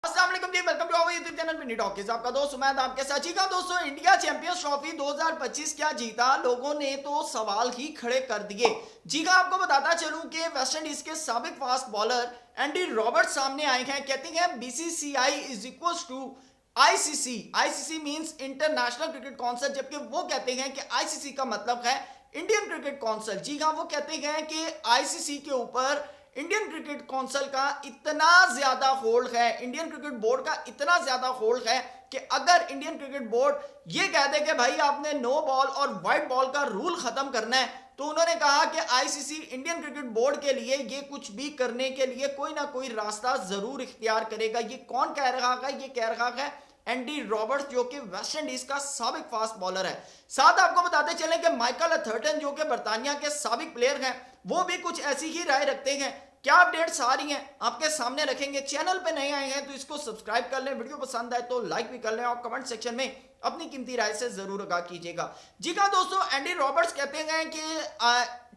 अस्सलाम वालेकुम जी, welcome to our YouTube channel mini talkies. आपका दोस्त उमैद आपके साथ। जी हाँ दोस्तों, इंडिया चैंपियंस ट्रॉफी 2025 क्या जीता, लोगों ने तो सवाल ही खड़े कर दिए। जी हाँ, आपको बताता चलूं कि वेस्ट इंडीज के साबिक फास्ट बॉलर एंडी रॉबर्ट सामने आए हैं। कहते हैं BCCI is equal to ICC. ICC means international cricket council, जबकि वो कहते हैं कि आईसीसी का मतलब है इंडियन क्रिकेट काउंसिल। जी हाँ, वो कहते हैं कि आईसीसी के ऊपर इंडियन क्रिकेट काउंसिल का इतना ज्यादा होल्ड है, इंडियन क्रिकेट बोर्ड का इतना ज्यादा होल्ड है कि अगर इंडियन क्रिकेट बोर्ड ये कह दे कि भाई आपने नो बॉल और वाइट बॉल का रूल खत्म करना है, तो उन्होंने कहा कि आईसीसी इंडियन क्रिकेट बोर्ड के लिए ये कुछ भी करने के लिए कोई ना कोई रास्ता जरूर इख्तियार करेगा। ये कौन कह रहा है? ये कह रहा है एंडी रॉबर्ट्स, जो कि वेस्ट इंडीज का साबिक फास्ट बॉलर है। साथ आपको बताते चलें कि माइकल अथर्टन, जो कि बर्तानिया के साबिक प्लेयर हैं, वो भी कुछ ऐसी ही राय रखते हैं। क्या अपडेट्स आ रही हैं आपके सामने रखेंगे। चैनल पे नए आए हैं तो इसको सब्सक्राइब कर लें, वीडियो पसंद आए तो लाइक भी कर लें और कमेंट सेक्शन में अपनी कीमती राय से जरूर आगाह कीजिएगा। जी हाँ दोस्तों, एंडी रॉबर्ट्स कहते हैं कि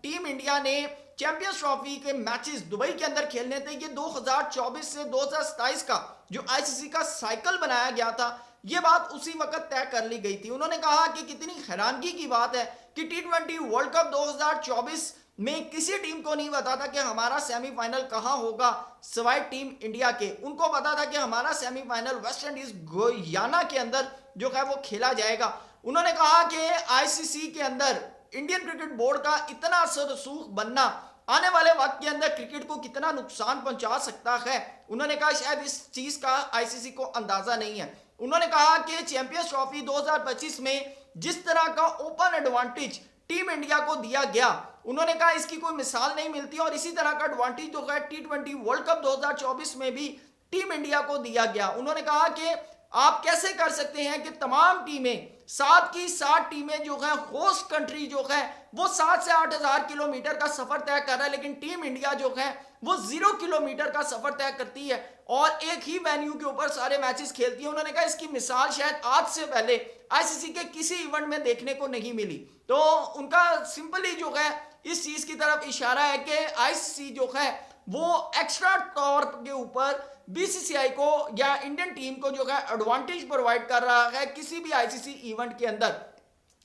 टीम इंडिया ने चैंपियंस ट्रॉफी के मैचेस दुबई के अंदर खेलने थे। ये 2024 से 2027 का जो आईसीसी का साइकिल बनाया गया था, ये बात उसी वक्त तय कर ली गई थी। उन्होंने कहा कि कितनी हैरानगी की बात है कि टी20 वर्ल्ड कप 2024 में किसी टीम को नहीं पता था कि हमारा सेमीफाइनल कहां होगा सिवाय टीम इंडिया के। उनको पता था कि हमारा सेमीफाइनल वेस्ट इंडीज गुयाना के अंदर जो है वो खेला जाएगा। उन्होंने कहा कि आईसीसी के अंदर इंडियन क्रिकेट बोर्ड का इतना असर रसूख बनना आने वाले वक्त के अंदर क्रिकेट को कितना नुकसान पहुंचा सकता है। उन्होंने कहा शायद इस चीज का आईसीसी को अंदाजा नहीं है। उन्होंने कहा कि चैंपियंस ट्रॉफी 2025 में जिस तरह का ओपन एडवांटेज टीम इंडिया को दिया गया, उन्होंने कहा इसकी कोई मिसाल नहीं मिलती। और इसी तरह का एडवांटेज जो है टी20 वर्ल्ड कप 2024 में भी टीम इंडिया को दिया गया। उन्होंने कहा कि आप कैसे कर सकते हैं कि तमाम टीमें, 7 की 7 टीमें जो है, होस्ट कंट्री जो है वो 7 से 8 हजार किलोमीटर का सफर तय कर रहा है, लेकिन टीम इंडिया जो है वो 0 किलोमीटर का सफर तय करती है और एक ही वेन्यू के ऊपर सारे मैचेस खेलती है। उन्होंने कहा इसकी मिसाल शायद आज से पहले आईसीसी के किसी इवेंट में देखने को नहीं मिली। तो उनका सिंपली जो है इस चीज की तरफ इशारा है कि आईसीसी जो है वो एक्स्ट्रा तौर के ऊपर बीसीसीआई को या इंडियन टीम को जो है एडवांटेज प्रोवाइड कर रहा है किसी भी आईसीसी इवेंट के अंदर।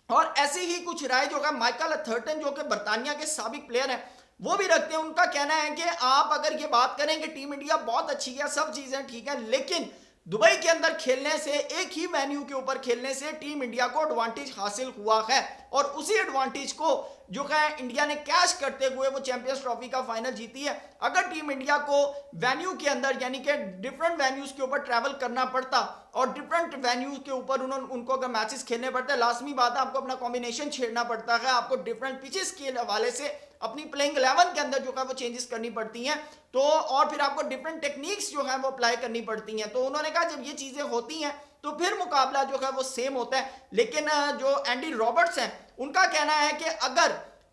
और ऐसी ही कुछ राय जो है माइकल अथर्टन, जो कि बर्तानिया के साबिक प्लेयर हैं, वो भी रखते हैं। उनका कहना है कि आप अगर ये बात करें कि टीम इंडिया बहुत अच्छी है, सब चीजें ठीक है, लेकिन दुबई के अंदर खेलने से, एक ही वेन्यू के ऊपर खेलने से टीम इंडिया को एडवांटेज हासिल हुआ है और उसी एडवांटेज को जो है इंडिया ने कैश करते हुए वो चैंपियंस ट्रॉफी का फाइनल जीती है। अगर टीम इंडिया को वेन्यू के अंदर यानी कि डिफरेंट वेन्यूज के ऊपर ट्रैवल करना पड़ता और डिफरेंट वेन्यूज के ऊपर उनको अगर मैचेस खेलने पड़ते, लाजमी बात है आपको अपना कॉम्बिनेशन छेड़ना पड़ता है, आपको डिफरेंट पिचेस के हवाले से अपनी प्लेइंग 11 के अंदर जो है वो चेंजेस करनी पड़ती हैं, तो और फिर आपको डिफरेंट टेक्निक्स जो है वो अप्लाई करनी पड़ती हैं। तो उन्होंने कहा जब ये चीजें होती हैं तो फिर मुकाबला जो है वो सेम होता है। लेकिन जो एंडी रॉबर्ट्स हैं, उनका कहना है कि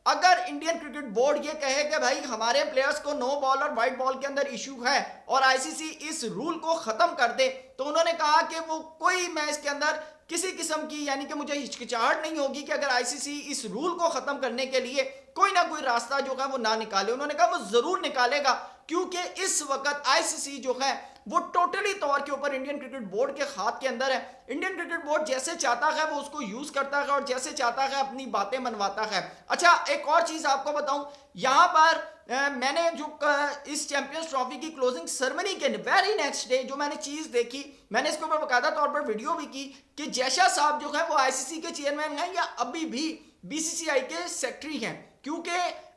अगर इंडियन क्रिकेट बोर्ड ये कहे कि भाई हमारे प्लेयर्स को नो बॉल और वाइट बॉल के अंदर इशू है और आईसीसी इस रूल को खत्म कर दे, तो उन्होंने कहा कि वो कोई मैच के अंदर किसी किस्म की यानी कि मुझे हिचकिचाहट नहीं होगी कि अगर आईसीसी इस रूल को खत्म करने के लिए कोई ना कोई रास्ता जो है वो ना निकाले। उन्होंने कहा वो जरूर निकालेगा, क्योंकि इस वक्त आईसीसी जो है वो टोटली तौर के ऊपर इंडियन क्रिकेट बोर्ड के हाथ के अंदर है। इंडियन क्रिकेट बोर्ड जैसे चाहता है वो उसको यूज करता है और जैसे चाहता है अपनी बातें मनवाता है। अच्छा, एक और चीज आपको बताऊं, यहां पर मैंने जो इस चैंपियंस ट्रॉफी की क्लोजिंग सेरेमनी के वेरी नेक्स्ट डे जो मैंने चीज देखी, मैंने इसके ऊपर बकायदा तौर पर वीडियो भी की कि जैशा साहब जो है वो आईसीसी के चेयरमैन हैं या अभी भी बीसीसीआई के सेक्रेटरी हैं, क्योंकि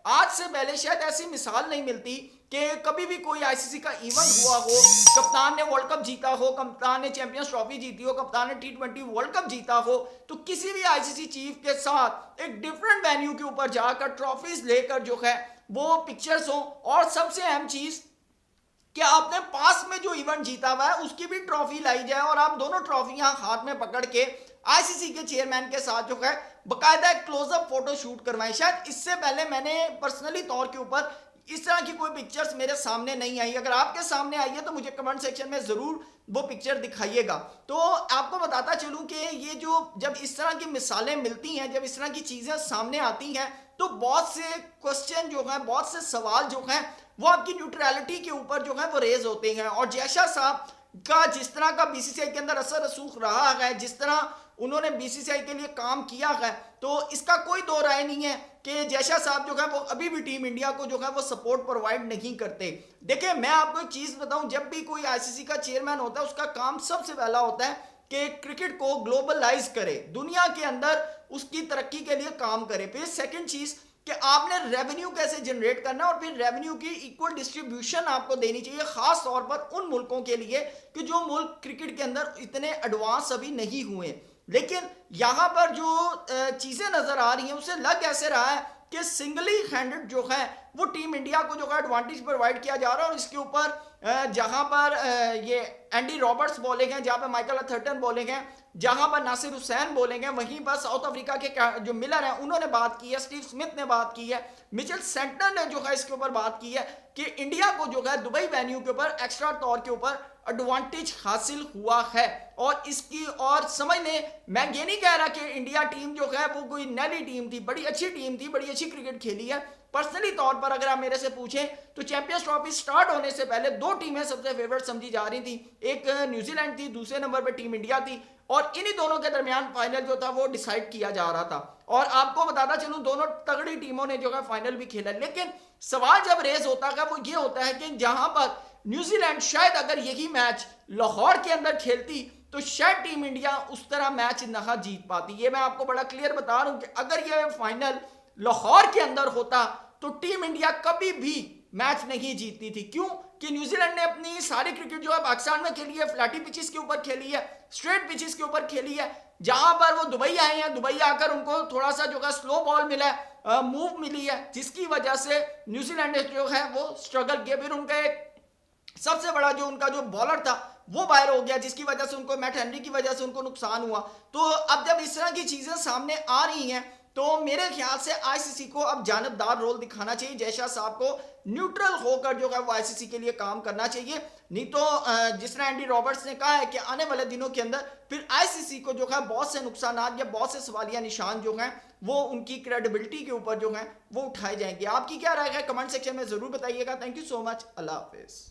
आज से पहले शायद ऐसी मिसाल नहीं मिलती कि कभी भी कोई आईसीसी का इवेंट हुआ हो, कप्तान ने वर्ल्ड कप जीता हो, कप्तान ने चैंपियंस ट्रॉफी जीती हो, कप्तान ने टी20 वर्ल्ड कप जीता हो, तो किसी भी आईसीसी चीफ के साथ एक डिफरेंट वेन्यू के ऊपर जाकर ट्रॉफीज लेकर जो है वो पिक्चर्स हो। और सबसे अहम चीज कि आपने पास में जो इवेंट जीता हुआ है उसकी भी ट्रॉफी लाई जाए और आप दोनों ट्रॉफियां हाथ में पकड़ के आईसीसी के चेयरमैन के साथ जो है बकायदा एक क्लोजअप फोटो शूट करवाएं। शायद इससे पहले मैंने पर्सनली तौर के ऊपर इस तरह की कोई पिक्चर्स मेरे सामने नहीं आई। अगर आपके सामने आई है तो मुझे कमेंट सेक्शन में जरूर वो पिक्चर दिखाइएगा। तो आपको बताता चलूं कि ये जो जब इस तरह की मिसालें मिलती हैं, जब इस तरह की चीजें सामने आती हैं, तो बहुत से क्वेश्चन जो है, बहुत से सवाल जो हैं वो आपकी न्यूट्रलिटी के ऊपर जो है वो रेज होते हैं। और जैशा साहब का जिस तरह का बीसीसीआई के अंदर असर रसूख रहा है, जिस तरह उन्होंने बीसीसीआई के लिए काम किया है, तो इसका कोई दो राय नहीं है कि जैशा साहब जो है वो अभी भी टीम इंडिया को जो है वो सपोर्ट प्रोवाइड नहीं करते। देखिए मैं आपको एक चीज बताऊं, जब भी कोई आईसीसी का चेयरमैन होता है उसका काम सबसे पहला होता है कि क्रिकेट को ग्लोबलाइज करे, दुनिया के अंदर उसकी तरक्की के लिए काम करे। फिर सेकंड चीज कि आपने रेवेन्यू कैसे जनरेट करना है और फिर रेवेन्यू की इक्वल डिस्ट्रीब्यूशन आपको देनी चाहिए, खास तौर पर उन मुल्कों के लिए कि जो मुल्क क्रिकेट के अंदर इतने एडवांस अभी नहीं हुए। लेकिन यहां पर जो चीजें नजर आ रही हैं उससे लग ऐसे रहा है कि सिंगली हैंडेड जो है वो टीम इंडिया को जो है एडवांटेज प्रोवाइड किया जा रहा है। और इसके ऊपर जहां पर ये एंडी रॉबर्ट्स बोलेंगे, जहां पर माइकल अथर्टन बोलेंगे, जहां पर नासिर हुसैन बोलेंगे, वहीं पर साउथ अफ्रीका के जो मिलर हैं उन्होंने बात की है, स्टीव स्मिथ ने बात की है, मिचेल सेंटर ने जो है इसके ऊपर बात की है कि इंडिया को जो है दुबई वेन्यू के ऊपर एक्स्ट्रा तौर के ऊपर एडवांटेज हासिल हुआ है। और इसकी और समझ लें, मैं ये नहीं कह रहा कि इंडिया टीम जो है वो कोई नैली टीम थी, बड़ी अच्छी टीम थी, बड़ी अच्छी क्रिकेट खेली है। पर्सनली तौर पर अगर आप मेरे से पूछें तो चैंपियंस ट्रॉफी स्टार्ट होने से पहले दो टीमें सबसे फेवरेट समझी जा रही थी, एक न्यूजीलैंड थी, दूसरे नंबर पर टीम इंडिया थी, और इन्हीं दोनों के दरमियान फाइनल जो था वो डिसाइड किया जा रहा था। और आपको बताता चलूं दोनों तगड़ी टीमों ने जो है फाइनल भी खेला। लेकिन सवाल जब रेज होता है वो ये होता है कि जहां पर न्यूजीलैंड शायद अगर यही मैच लाहौर के अंदर खेलती तो शायद टीम इंडिया उस तरह मैच ना जीत पाती। ये मैं आपको बड़ा क्लियर बता रहा हूं कि अगर ये फाइनल लाहौर के अंदर होता तो टीम इंडिया कभी भी मैच नहीं जीतती थी। क्यों? कि न्यूजीलैंड ने अपनी सारी क्रिकेट जो है पाकिस्तान में खेली है, फ्लैटी पिचेस के ऊपर खेली है, स्ट्रेट पिचेस के ऊपर खेली है। जहां पर वो दुबई आए हैं, दुबई आकर उनको थोड़ा सा जो है स्लो बॉल मिला है, मूव मिली है, जिसकी वजह से न्यूजीलैंड ने जो है वो स्ट्रगल किया। फिर उनका एक सबसे बड़ा जो उनका जो बॉलर था वो बाहर हो गया, जिसकी वजह से उनको मैट हेनरी की वजह से उनको नुकसान हुआ। तो अब जब इस तरह की चीजें सामने आ रही हैं तो मेरे ख्याल से आईसीसी को अब जानबदार रोल दिखाना चाहिए, जैशा साहब को न्यूट्रल होकर जो है वो आईसीसी के लिए काम करना चाहिए। नहीं तो जिस तरह एंडी रॉबर्ट्स ने कहा है कि आने वाले दिनों के अंदर फिर आईसीसी को जो है बहुत से नुकसान या बहुत से सवालिया निशान जो हैं वो उनकी क्रेडिबिलिटी के ऊपर जो है वो उठाए जाएंगे। आपकी क्या राय है कमेंट सेक्शन में जरूर बताइएगा। Thank you so much. Allah Hafiz.